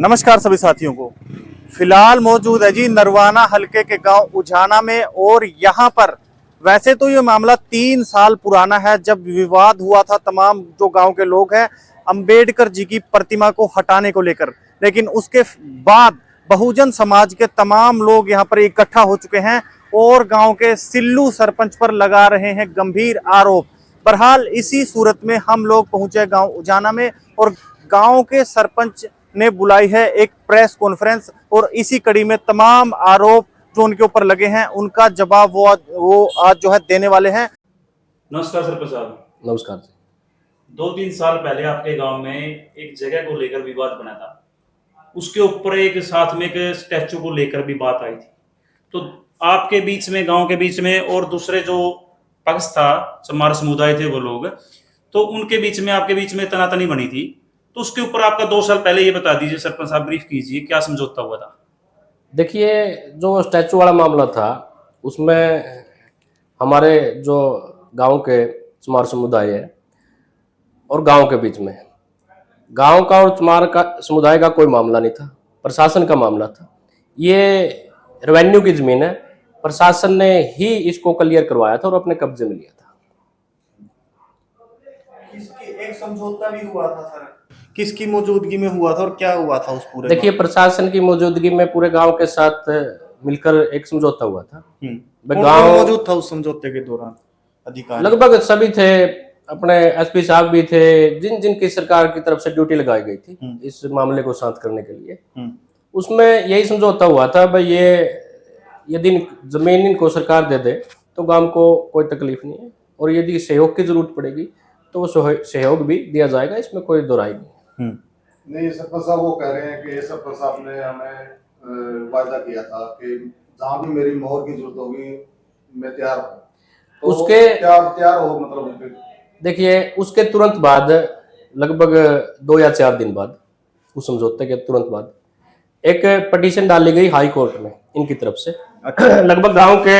नमस्कार सभी साथियों को। फिलहाल मौजूद है जी नरवाना हलके के गांव उजाना में। और यहां पर वैसे तो ये मामला 3 साल पुराना है, जब विवाद हुआ था तमाम जो गांव के लोग हैं अंबेडकर जी की प्रतिमा को हटाने को लेकर। लेकिन उसके बाद बहुजन समाज के तमाम लोग यहां पर इकट्ठा हो चुके हैं और गांव के सिल्लू सरपंच पर लगा रहे हैं गंभीर आरोप। बहरहाल इसी सूरत में हम लोग पहुंचे गांव उजाना में और गांव के सरपंच ने बुलाई है एक प्रेस कॉन्फ्रेंस और इसी कड़ी में तमाम आरोप जो उनके ऊपर लगे हैं उनका जवाब वो आज जो है देने वाले हैं। नमस्कार सरपंच साहब। नमस्कार जी। 2-3 साल पहले आपके गांव में एक जगह को लेकर विवाद बना था, उसके ऊपर एक साथ में एक स्टैचू को लेकर भी बात आई थी। तो आपके बीच में, गांव के बीच में और दूसरे जो पक्ष था, हमारे समुदाय थे वो लोग, तो उनके बीच में, आपके बीच में तनातनी बनी थी। तो उसके ऊपर आपका 2 साल पहले ये बता दीजिए सरपंच साहब, ब्रीफ कीजिए क्या समझौता हुआ था। देखिए, जो स्टैचू वाला मामला था उसमें हमारे जो गांव के चमार समुदाय है और गांव के बीच में, गांव का और चमार का समुदाय का कोई मामला नहीं था, प्रशासन का मामला था। ये रेवेन्यू की जमीन है, प्रशासन ने ही इसको क्लियर करवाया था और अपने कब्जे में लिया था। एक समझौता भी हुआ था सर, किसकी मौजूदगी में हुआ था और क्या हुआ था उस पूरे? देखिए, प्रशासन की मौजूदगी में पूरे गांव के साथ मिलकर एक समझौता हुआ था। गांव मौजूद था उस समझौते के दौरान? अधिकारी लगभग सभी थे, अपने एसपी साहब भी थे, जिनकी सरकार की तरफ से ड्यूटी लगाई गई थी इस मामले को शांत करने के लिए। उसमें यही समझौता हुआ था भाई, ये यदि जमीन इनको सरकार दे दे तो गांव को कोई तकलीफ नहीं है, और यदि सहयोग की जरूरत पड़ेगी तो वो सहयोग भी दिया जाएगा, इसमें कोई दो राय नहीं। नहीं, सरपंच साहब वो कह रहे हैं कि सरपंच साहब ने हमें वायदा किया था कि जहाँ भी मेरी मोहर की जरूरत होगी मैं तैयार हूँ। तो उसके तैयार हो मतलब? देखिए, उसके तुरंत बाद, लगभग 2 या 4 दिन बाद, उस समझौते के तुरंत बाद एक पटिशन डाली गई हाई कोर्ट में इनकी तरफ से। लगभग गांव के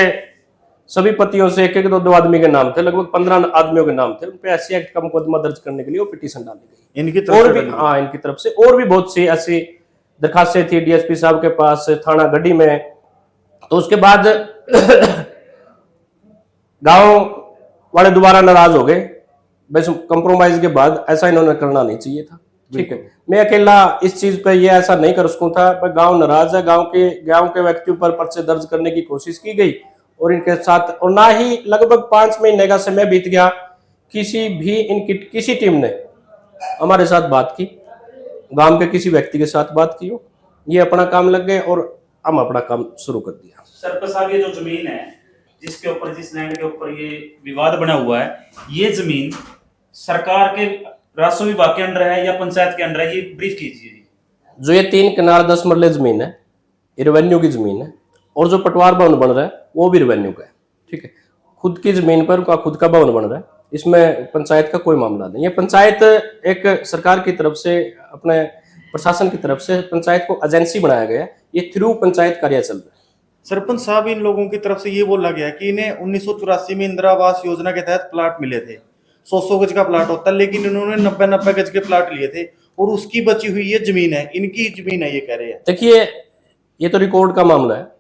सभी पतियों से एक 2 आदमी के नाम थे, लगभग 15 आदमियों के नाम थे, उन पे एससी एक्ट का मुकदमा दर्ज करने के लिए वो पिटीशन डाली गई इनकी तरफ और से। भी हाँ, इनकी तरफ से और भी बहुत सी ऐसी दरखास्तें थी डीएसपी साहब के पास, थाना गढ़ी में। तो उसके बाद गांव वाले दोबारा नाराज हो गए। बस कंप्रोमाइज के बाद ऐसा इन्होंने करना नहीं चाहिए था। ठीक है, मैं अकेला इस चीज पे ये ऐसा नहीं कर सकूं था, पर गांव नाराज है, गांव के व्यक्तियों पर पर्चे दर्ज करने की कोशिश की गई और इनके साथ, और ना ही लगभग 5 महीने का समय बीत गया, किसी टीम ने हमारे साथ बात की, गांव के किसी व्यक्ति के साथ बात की हो, ये अपना काम लग गए और हम अपना काम शुरू कर दिया। सरपंच साहब, ये जो जमीन है जिसके ऊपर, जिस लैंड के ऊपर ये विवाद बना हुआ है, ये जमीन सरकार के राजस्व विभाग के अंडर है या पंचायत के अंडर है, ये ब्रीफ कीजिए। जो ये 3 कनाल 10 मरले जमीन है, ये रेवेन्यू की जमीन है, और जो पटवार भवन बन रहा है वो भी रेवेन्यू का है। ठीक है, खुद की जमीन पर उनका खुद का भवन बन रहा है, इसमें पंचायत का कोई मामला नहीं है। पंचायत एक सरकार की तरफ से, अपने प्रशासन की तरफ से पंचायत को एजेंसी बनाया गया, ये थ्रू पंचायत कार्य चल रहा है। सरपंच साहब, इन लोगों की तरफ से ये बोला गया कि इन्हें 1984 में इंदिरा आवास योजना के तहत प्लाट मिले थे, 100 गज का प्लाट होता है, लेकिन इन्होंने 90 गज के प्लाट लिए थे और उसकी बची हुई ये जमीन है, इनकी जमीन है, ये कह रहे हैं। देखिए, ये तो रिकॉर्ड का मामला है,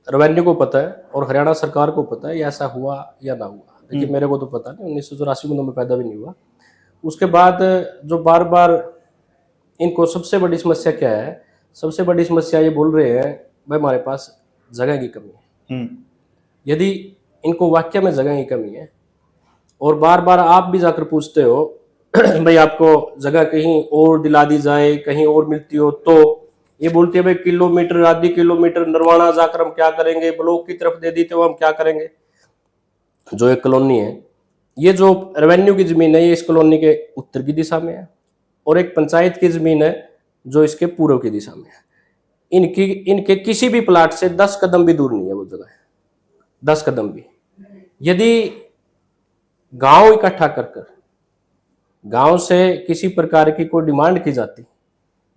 रेवेन्यू को पता है और हरियाणा सरकार को पता है ये ऐसा हुआ या ना हुआ। देखिए, मेरे को तो पता नहीं, 1984 में तो मैं पैदा भी नहीं हुआ। उसके बाद जो बार बार इनको सबसे बड़ी समस्या क्या है, सबसे बड़ी समस्या ये बोल रहे हैं भाई हमारे पास जगह की कमी है। यदि इनको वाकई में जगह की कमी है, और बार बार आप भी जाकर पूछते हो भाई आपको जगह कहीं और दिला दी जाए, कहीं और मिलती हो, तो ये बोलते हैं भाई किलोमीटर, आधी किलोमीटर नरवाना जाकर हम क्या करेंगे, ब्लॉक की तरफ दे दी तो हम क्या करेंगे। जो एक कॉलोनी है, ये जो रेवेन्यू की जमीन है, ये इस कॉलोनी के उत्तर की दिशा में है, और एक पंचायत की जमीन है जो इसके पूर्व की दिशा में है। इनके किसी भी प्लाट से 10 कदम भी दूर नहीं है वो जगह, 10 कदम भी। यदि गांव इकट्ठा कर गांव से किसी प्रकार की कोई डिमांड की जाती,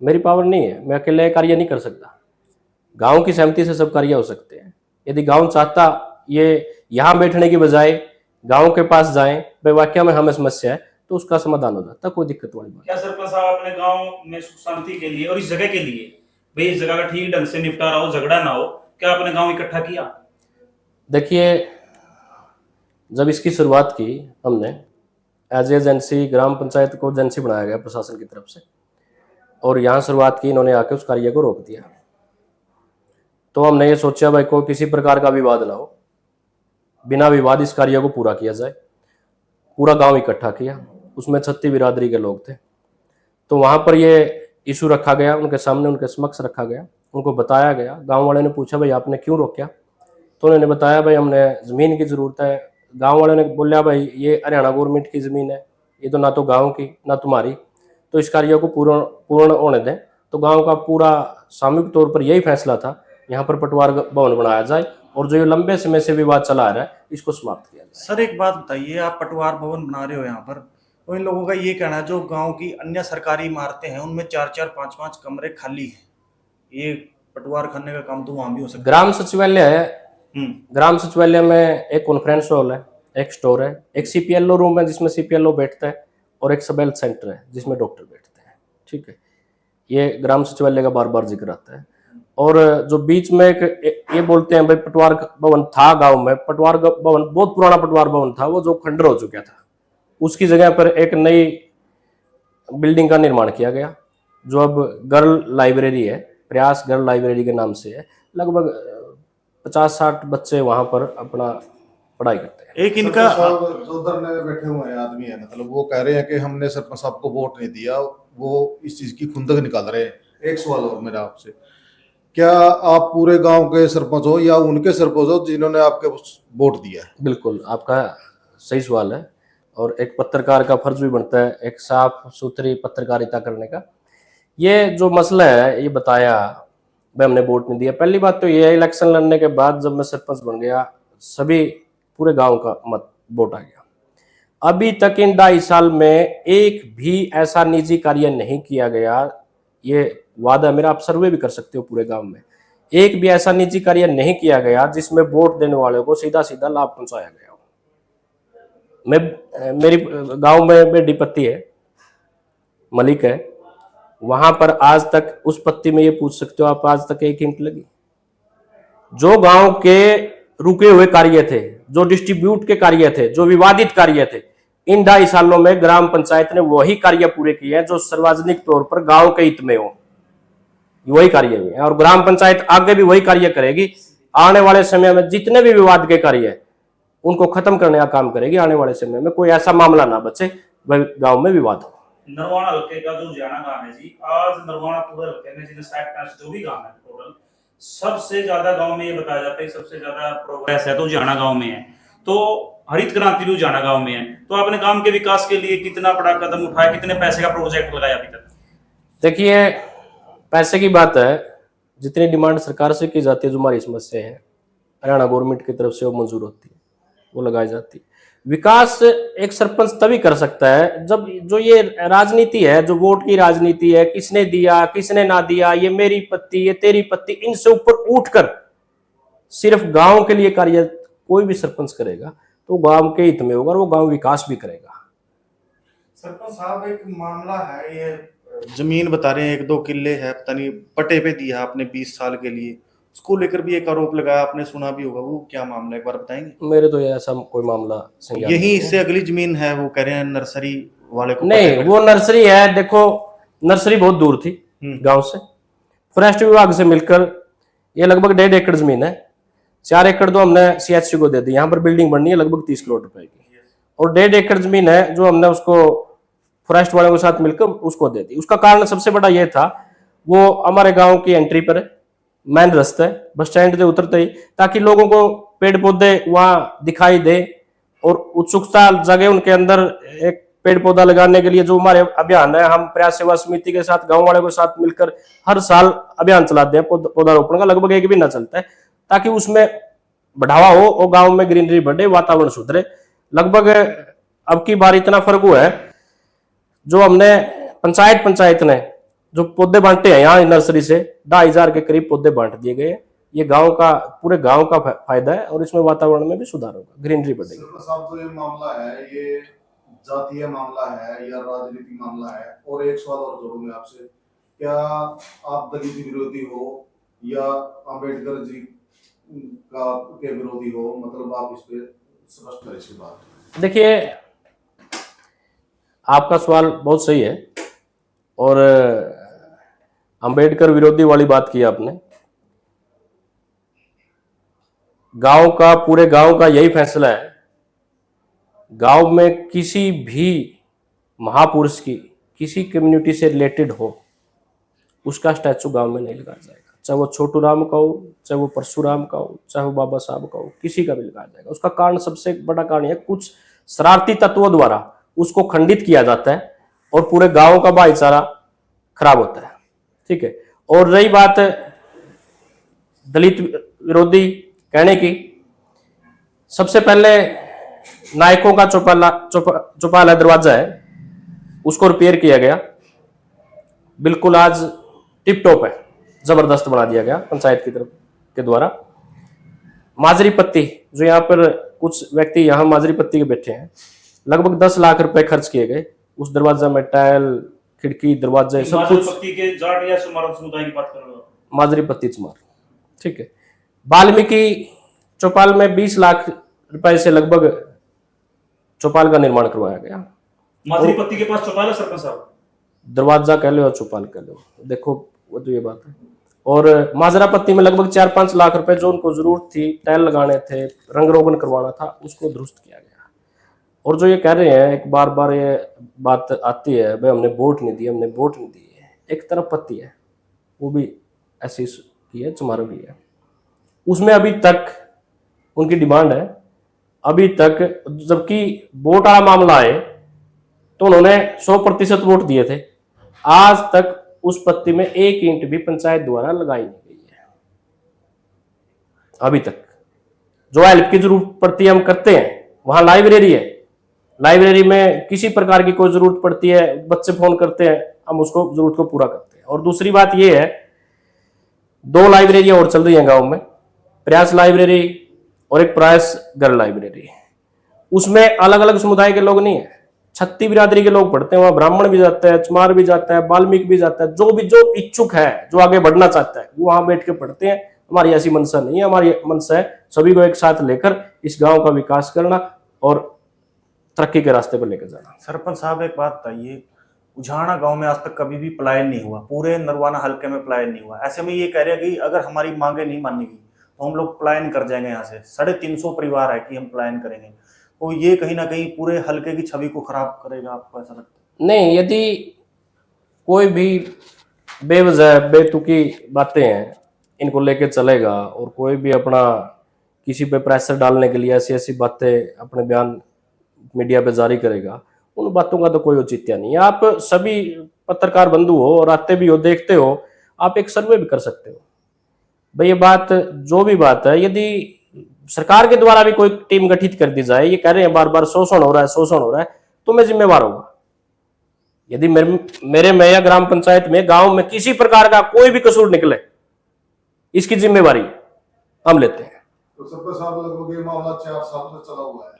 मेरी पावर नहीं है, मैं अकेले कार्य नहीं कर सकता, गांव की सहमति से सब कार्य हो सकते हैं। यदि गांव चाहता ये यहाँ बैठने की बजाय गांव के पास जाएं, भाई वाकई में हमें समस्या है, तो उसका समाधान हो जाता, कोई दिक्कत वाली बात। क्या सरपंच साहब अपने गांव में सुख शांति के लिए और इस जगह के लिए भाई इस जगह का ठीक ढंग से निपटारा हो, झगड़ा ना हो, क्या आपने गांव इकट्ठा किया? देखिए, जब इसकी शुरुआत की हमने एज एजेंसी, ग्राम पंचायत को एजेंसी बनाया गया प्रशासन की तरफ से, और यहाँ शुरुआत की, इन्होंने आके उस कार्य को रोक दिया। तो हमने ये सोचा भाई कोई किसी प्रकार का विवाद ना हो, बिना विवाद इस कार्य को पूरा किया जाए। पूरा गांव इकट्ठा किया, उसमें 36 बिरादरी के लोग थे। तो वहां पर ये इशू रखा गया, उनके सामने, उनके समक्ष रखा गया, उनको बताया गया। गांव वाले ने पूछा भाई आपने क्यों रोका? तो उन्होंने बताया भाई हमने ज़मीन की ज़रूरत है। गांव वाले ने बोला भाई ये हरियाणा गवर्नमेंट की ज़मीन है, ये तो ना तो गांव की ना तुम्हारी, तो इस कार्य को पूर्ण होने दें। तो गांव का पूरा सामूहिक तौर पर यही फैसला था, यहाँ पर पटवार भवन बनाया जाए और जो ये लंबे समय से विवाद चला आ रहा है इसको समाप्त किया जाए। सर एक बात बताइए, आप पटवार भवन बना रहे हो यहाँ पर, तो इन लोगों का ये कहना है जो गांव की अन्य सरकारी इमारतें हैं उनमें 4-4, 5-5 कमरे खाली हैं, ये पटवार खाने का काम तो वहां भी हो सकता ग्राम सचिवालय है, है। ग्राम सचिवालय में एक कॉन्फ्रेंस हॉल है, एक स्टोर है, एक सीपीएलओ रूम है जिसमें सीपीएलओ बैठता है, और एक सब हेल्थ सेंटर है जिसमें डॉक्टर बैठते हैं। ठीक है, ये ग्राम सचिवालय का बार बार जिक्र आता है। और जो बीच में एक ये बोलते हैं भाई पटवार भवन था गांव में, पटवार भवन बहुत पुराना पटवार भवन था, वो जो खंडर हो चुका था, उसकी जगह पर एक नई बिल्डिंग का निर्माण किया गया, जो अब गर्ल लाइब्रेरी है, प्रयास गर्ल लाइब्रेरी के नाम से है। लगभग 50-60 बच्चे वहां पर अपना पढ़ाई करते हैं। एक इनका साहब जो उधर में बैठे हुए हैं आदमी है, मतलब वो कह रहे हैं कि हमने सरपंच साहब को वोट नहीं दिया, वो इस चीज की खुंदक निकाल रहे हैं। एक सवाल और मेरा आपसे, क्या आप पूरे गांव के सरपंच हो या उनके सरपंच हो जिन्होंने आपके वोट दिया है? बिल्कुल, आपका सही सवाल है, और एक पत्रकार का फर्ज भी बनता है एक साफ सुथरी पत्रकारिता करने का। ये जो मसला है ये बताया भाई हमने वोट नहीं दिया। पहली बात तो ये है, इलेक्शन लड़ने के बाद जब मैं सरपंच बन गया, सभी पूरे गांव का मत वोट आ गया। अभी तक इन 2.5 साल में एक भी ऐसा निजी कार्य नहीं किया गया, ये वादा मेरा, आप सर्वे भी कर सकते हो पूरे गांव में, एक भी ऐसा निजी कार्य नहीं किया गया जिसमें वोट देने वाले को सीधा सीधा लाभ पहुंचाया गया हो। मेरी गांव में बेडी पत्ती है, मलिक है, वहां पर आज तक उस पत्ती में ये पूछ सकते हो आप, आज तक 1 ईंट लगी? जो गांव के रुके हुए कार्य थे, जो डिस्ट्रीब्यूट के कार्य थे, जो विवादित कार्य थे, इन 2.5 सालों में ग्राम पंचायत ने वही कार्य पूरे किए हैं जो सार्वजनिक तौर पर गांव के हित में हो, वही कार्य हुए हैं। और ग्राम पंचायत आगे भी वही कार्य करेगी। आने वाले समय में जितने भी विवाद के कार्य है उनको खत्म करने का काम करेगी। आने वाले समय में कोई ऐसा मामला ना बचे वह गांव में विवाद हो। नरवाना हल्के का जो जाना गांव है जी, आज नरवाना पूरे हल्के में जितने 60 जो भी गांव है टोटल, सबसे ज्यादा गांव में ये बताया जाता है सबसे ज्यादा प्रोग्रेस है तो जाना गांव में है, तो हरित क्रांति भी जाना गांव में है। तो आपने गांव के विकास के लिए कितना बड़ा कदम उठाया, कितने पैसे का प्रोजेक्ट लगाया अभी तक? देखिए, पैसे की बात है, जितनी डिमांड सरकार से की जाती है, जो हमारी समस्या है हरियाणा गवर्नमेंट की तरफ से वो मंजूर होती है, वो लगाई जाती है। विकास एक सरपंच तभी कर सकता है जब जो ये राजनीति है, जो वोट की राजनीति है, किसने दिया किसने ना दिया, ये मेरी पत्ती ये तेरी पत्ती, इनसे ऊपर उठकर सिर्फ गांव के लिए कार्य कोई भी सरपंच करेगा तो गांव के हित में होगा और वो गांव विकास भी करेगा। सरपंच साहब एक मामला है, ये जमीन बता रहे हैं 1-2 किले है, पता नहीं पट्टे पे दिया आपने 20 साल के लिए, उसको लेकर भी एक आरोप लगाया, आपने सुना भी होगा, वो क्या मामला है एक बार बताएंगे? मेरे तो ये ऐसा कोई मामला संज्ञान यही नहीं इससे अगली जमीन है, वो कह रहे हैं नर्सरी वाले को नहीं, वो नर्सरी है। देखो, नर्सरी बहुत दूर थी गांव से, फॉरेस्ट विभाग से मिलकर ये लगभग 1.5 एकड़ जमीन है। 4 एकड़ तो हमने सीएचसी को दे दी, यहाँ पर बिल्डिंग बननी है लगभग 30 करोड़ रुपए की, और 1.5 एकड़ जमीन है जो हमने उसको फॉरेस्ट वालों के साथ मिलकर उसको दे दी। उसका कारण सबसे बड़ा ये था, वो हमारे गांव की एंट्री पर है, मेन रास्ता है, बस स्टैंड से उतरते ही, ताकि लोगों को पेड़ पौधे वहां दिखाई दे और उत्सुकता जगे उनके अंदर एक पेड़ पौधा लगाने के लिए। जो हमारे अभियान है, हम प्रयास सेवा समिति के साथ गांव वालों के साथ मिलकर हर साल अभियान चलाते हैं पौधारोपण का, लगभग 1 महीना चलता है, ताकि उसमें बढ़ावा हो और गांव में ग्रीनरी बढ़े, वातावरण सुधरे। लगभग अब की बार इतना फर्क हुआ है, जो हमने पंचायत ने जो पौधे बांटे हैं यहाँ नर्सरी से 2,500 के करीब पौधे बांट दिए गए। ये गांव का, पूरे गांव का फायदा है और इसमें वातावरण में भी सुधार होगा, ग्रीनरी बढ़ेगी। साहब जो ये मामला है, ये जातीय मामला है या राजनीतिक मामला है? और एक सवाल और जोड़ूंगा आपसे, क्या आप दलित विरोधी हो या अंबेडकर जी का के विरोधी हो? मतलब आप इस पे स्पष्ट करें इसकी बात। देखिए, आपका सवाल बहुत सही है और अंबेडकर विरोधी वाली बात की आपने। गांव का, पूरे गांव का यही फैसला है, गांव में किसी भी महापुरुष की किसी कम्युनिटी से रिलेटेड हो उसका स्टैचू गांव में नहीं लगाया जाएगा, चाहे वो छोटू राम का हो, चाहे वो परशुराम का हो, चाहे वो बाबा साहब का हो, किसी का भी लगाया जाएगा। उसका कारण, सबसे बड़ा कारण है, कुछ शरारती तत्वों द्वारा उसको खंडित किया जाता है और पूरे गांव का भाईचारा खराब होता है। ठीक है। और रही बात दलित विरोधी कहने की, सबसे पहले नायकों का चौपाला दरवाजा है, उसको रिपेयर किया गया, बिल्कुल आज टिप टॉप है, जबरदस्त बना दिया गया पंचायत की तरफ के द्वारा। माजरी पत्ती, जो यहाँ पर कुछ व्यक्ति यहाँ माजरी पत्ती के बैठे हैं, लगभग 10 लाख रुपए खर्च किए गए उस दरवाजा में, टाइल, खिड़की, दरवाजे, सब कुछ। पत्ती के जाट या सुमार समुदाय की बात कर रहे हो? माजरी पत्ती चमार। ठीक है। वाल्मीकि चौपाल में 20 लाख रुपए से लगभग चौपाल का निर्माण करवाया गया। माजरी पत्ती के पास चौपाल है सरपंच साहब? दरवाजा कह लो या चौपाल कह लो, देखो वो तो ये बात है। और माजरा पत्ती में लगभग 4-5 लाख रुपए जो उनको जरूरत थी, टाइल लगाने थे, रंग रोगन करवाना था, उसको दुरुस्त किया गया। और जो ये कह रहे हैं, एक बार बार ये बात आती है, भाई हमने वोट नहीं दी, हमने वोट नहीं दी है। एक तरफ पत्ती है, वो भी ऐसी की है, चमारों की है, उसमें अभी तक उनकी डिमांड है, अभी तक, जबकि वोट वाला मामला है तो उन्होंने 100% वोट दिए थे, आज तक उस पत्ती में 1 ईंट भी पंचायत द्वारा लगाई नहीं गई है अभी तक। जो हेल्प की जरूरत पड़ती है हम करते हैं, वहां लाइब्रेरी है, लाइब्रेरी में किसी प्रकार की कोई जरूरत पड़ती है, बच्चे फोन करते हैं, हम उसको जरूरत को पूरा करते हैं। और दूसरी बात यह है, 2 लाइब्रेरियां और चल रही हैं गांव में, प्रयास लाइब्रेरी और एक प्रयास गर्ल लाइब्रेरी। उसमें अलग अलग समुदाय के लोग नहीं है, छत्ती बिरादरी के लोग पढ़ते हैं, वहां ब्राह्मण भी जाता है, चमार भी जाता है, वाल्मीकि भी जाता है, जो इच्छुक है, जो आगे बढ़ना चाहता है, वो वहां बैठ के पढ़ते हैं। हमारी ऐसी मंशा नहीं है, हमारी मंशा है सभी को एक साथ लेकर इस गांव का विकास करना और तरक्की के रास्ते पर लेकर जाना। सरपंच साहब, एक बात बताइए, उझाना गांव में आज तक कभी भी पलायन नहीं हुआ, पूरे नरवाना हल्के में पलायन नहीं हुआ। ऐसे में ये कह रहे हैं कि अगर हमारी मांगे नहीं मानेगी तो हम लोग पलायन कर जाएंगे यहाँ से। 350 परिवार है कि हम पलायन करेंगे, तो ये कहीं ना कहीं पूरे हल्के की छवि को खराब करेगा, आपको ऐसा लगता है? नहीं, यदि कोई भी बेवजह बेतुकी बातें हैं इनको लेके चलेगा और कोई भी अपना किसी पे प्रेशर डालने के लिए ऐसी ऐसी बातें अपने बयान मीडिया पे जारी करेगा, उन बातों का तो कोई औचित्य नहीं है। आप सभी पत्रकार बंधु हो और आते भी हो, देखते हो, आप एक सर्वे भी कर सकते हो। भाई ये बात, जो भी बात है, यदि सरकार के द्वारा भी कोई टीम गठित कर दी जाए, ये कह रहे हैं बार बार शोषण हो रहा है, तो मैं जिम्मेवार होगा। यदि मेरे मैया ग्राम पंचायत में, गांव में किसी प्रकार का कोई भी कसूर निकले, इसकी जिम्मेवारी हम लेते हैं। तो सरपंच साहब, लगभग ये मामला 4 साल से चला हुआ है।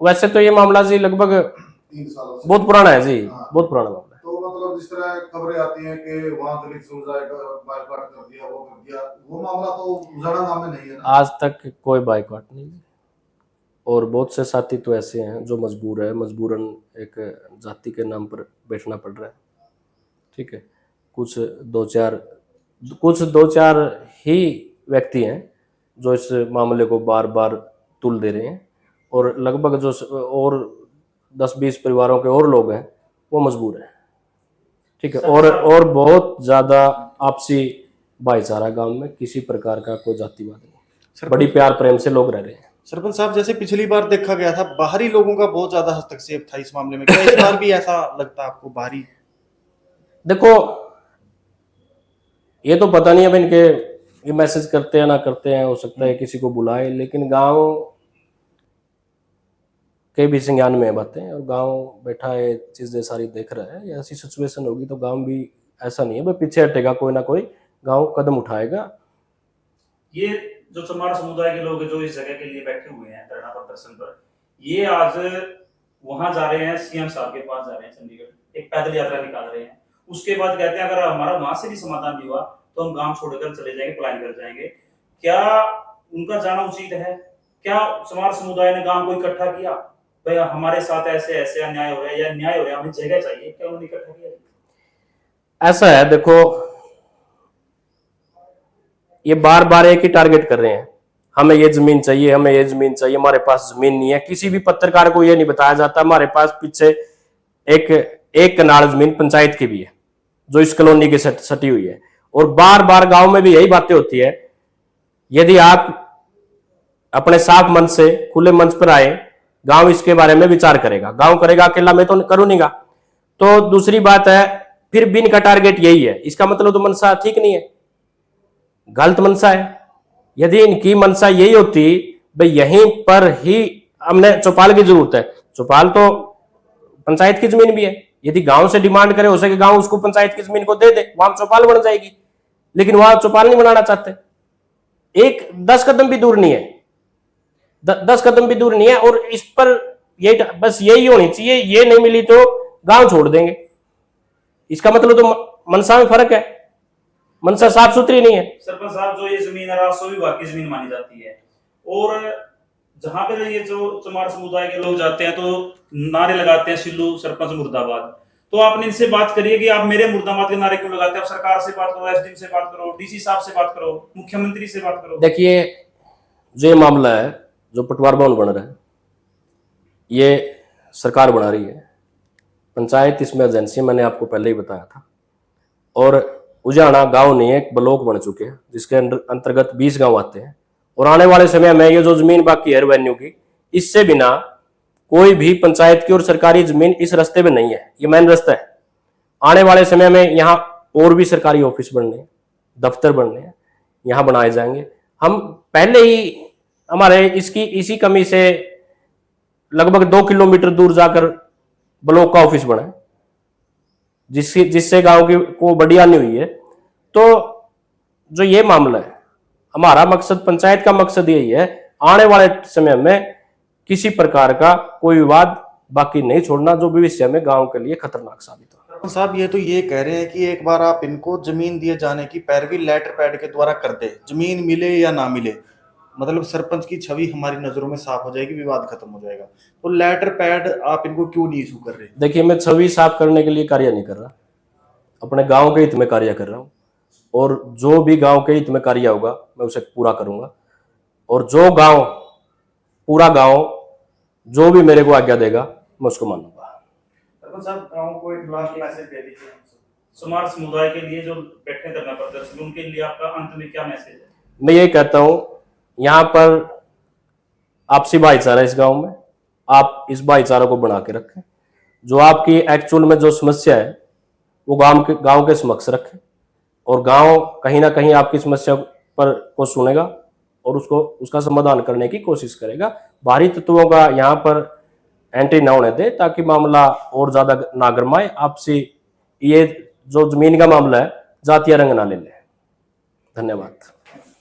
वैसे तो ये मामला जी लगभग 3 सालों से बहुत पुराना है जी, बहुत पुराना मामला है। तो मतलब जिस तरह खबरें आती हैं कि वहां दलित समुदाय का बायकॉट कर दिया, वो कर दिया, वो मामला तो उजाड़ा गांव में नहीं है ना? आज तक कोई बाइकआउट नहीं। और बहुत से साथी तो ऐसे हैं जो मजबूर है, मजबूरन एक जाति के नाम पर बैठना पड़ रहा है। ठीक है। कुछ दो चार ही व्यक्ति हैं जो इस मामले को बार बार तुल दे रहे हैं, और लगभग जो और 10-20 परिवारों के और लोग हैं वो मजबूर हैं। ठीक है। और बहुत ज्यादा आपसी भाईचारा गांव में, किसी प्रकार का कोई जातिवाद नहीं, बड़ी प्यार प्रेम से लोग रह रहे हैं। सरपंच साहब, जैसे पिछली बार देखा गया था, बाहरी लोगों का बहुत ज्यादा हस्तक्षेप था इस मामले में, क्या इस बार भी ऐसा लगता है आपको? बाहरी, देखो, ये तो पता नहीं है इनके, ये मैसेज करते हैं ना करते हैं, हो सकता है किसी को बुलाए, लेकिन गांव के भी संज्ञान में बातें, और गांव बैठा है, चीजें सारी देख रहा है। ऐसी सिचुएशन होगी तो गांव भी ऐसा नहीं है भाई पीछे हटेगा, कोई ना कोई गांव कदम उठाएगा। ये जो चमार समुदाय के लोग हैं जो इस जगह के लिए बैठे हुए हैं धरना प्रदर्शन पर, ये आज वहां जा रहे हैं, सीएम साहब के पास जा रहे हैं चंडीगढ़, एक पैदल यात्रा निकाल रहे हैं। उसके बाद कहते हैं अगर हमारा वहां से भी समाधान नहीं हुआ तो हम गांव छोड़कर चले जाएंगे, पलायन कर जाएंगे। क्या उनका जाना उचित है? क्या समाज समुदाय ने गांव को इकट्ठा किया, भाई हमारे साथ ऐसे ऐसे अन्याय हो रहा है या न्याय हो रहा है, हमें जगह चाहिए, क्या उन्होंने इकट्ठा किया? ऐसा है, देखो ये बार बार एक ही टारगेट कर रहे हैं, हमें ये जमीन चाहिए, हमें ये जमीन चाहिए, हमारे पास जमीन नहीं है। किसी भी पत्रकार को ये नहीं बताया जाता हमारे पास पीछे एक कनाल जमीन पंचायत की भी है जो इस कॉलोनी की सटी हुई है। और बार बार गांव में भी यही बातें होती है। यदि आप अपने साफ मन से खुले मंच पर आए, गांव इसके बारे में विचार करेगा, गांव करेगा, अकेला मैं तो करूं नहीं गा। तो दूसरी बात है, फिर भी इनका टारगेट यही है, इसका मतलब तो मनसा ठीक नहीं है, गलत मनसा है। यदि इनकी मनसा यही होती भाई यहीं पर ही हमने चौपाल की जरूरत है, चौपाल तो पंचायत की जमीन भी है, यदि गांव से डिमांड करे हो सके गांव उसको पंचायत की जमीन को दे दे, वहां चौपाल बन जाएगी। लेकिन वहां चौपाल नहीं बनाना चाहते, एक 10 कदम भी दूर नहीं है, 10 कदम भी दूर नहीं है। और इस पर ये बस यही होनी चाहिए, ये नहीं मिली तो गांव छोड़ देंगे। इसका मतलब तो मनसा में फर्क है, मनसा साफ सुथरी नहीं है। सरपंच साहब, जो ये जमीन है राजस्व विभाग की जमीन मानी जाती है, और जहां पे ये जो चमार समुदाय के लोग जाते हैं तो नारे लगाते हैं सिल्लू सरपंच मुर्दाबाद। तो आपने इनसे बात करिए कि आप मेरे मुर्दाबाद के नारे क्यों लगाते हैं? आप सरकार से बात करो, एसडीएम से बात करो, डीसी साहब से बात करो, मुख्यमंत्री से बात करो। देखिए जो ये मामला है, जो पटवार भवन बन रहा है, ये सरकार बना रही है, पंचायत इसमें एजेंसी, मैंने आपको पहले ही बताया था। और उजाना गांव नहीं है, एक ब्लॉक बन चुके हैं जिसके अंतर्गत 20 गांव आते हैं। और आने वाले समय में ये जो जमीन बाकी है रेवेन्यू की, इससे बिना कोई भी पंचायत की और सरकारी जमीन इस रास्ते में नहीं है, ये मेन रास्ता है। आने वाले समय में यहाँ और भी सरकारी ऑफिस बनने हैं, दफ्तर बनने हैं, यहाँ बनाए जाएंगे। हम पहले ही हमारे इसी कमी से लगभग 2 किलोमीटर दूर जाकर ब्लॉक का ऑफिस बना है, जिससे गांव की को बड़ी हानि हुई है। तो जो ये मामला है, हमारा मकसद, पंचायत का मकसद यही है, आने वाले समय में किसी प्रकार का कोई विवाद बाकी नहीं छोड़ना जो भविष्य में गांव के लिए खतरनाक साबित हो। सरपंच साहब ये तो ये कह रहे हैं कि एक बार आप इनको जमीन दिए जाने की पैरवी लेटर पैड के द्वारा कर दे, जमीन मिले या ना मिले, मतलब सरपंच की छवि हमारी नजरों में साफ हो जाएगी, विवाद खत्म हो जाएगा। तो लेटर पैड आप इनको क्यों नहीं इशू कर रहे? देखिए मैं छवि साफ करने के लिए कार्य नहीं कर रहा, अपने गांव के हित में कार्य कर रहा हूँ। और जो भी गांव के हित में कार्य होगा मैं उसे पूरा करूंगा। और जो गांव, पूरा गांव जो भी मेरे को आज्ञा देगा मैं उसको मानूंगा। सरपंच साहब, गांव को एक लास्ट मैसेज दे दीजिए, समाज समुदाय के लिए जो बैठे धरना प्रदर्शन, उनके लिए आपका अंत में क्या मैसेज है? मैं ये कहता हूं, यहाँ पर आपसी भाईचारा इस गांव में, आप इस भाईचारा को बना के रखें। जो आपकी एक्चुअल में जो समस्या है वो गांव के समक्ष रखें, और गांव कहीं ना कहीं आपकी समस्या पर को सुनेगा और उसका समाधान करने की कोशिश करेगा। बाहरी तत्वों का यहाँ पर एंट्री ना होने दे ताकि मामला और ज्यादा ना गरमाए। आपसी ये जो जमीन का मामला है जातीय रंग ना ले ले। धन्यवाद।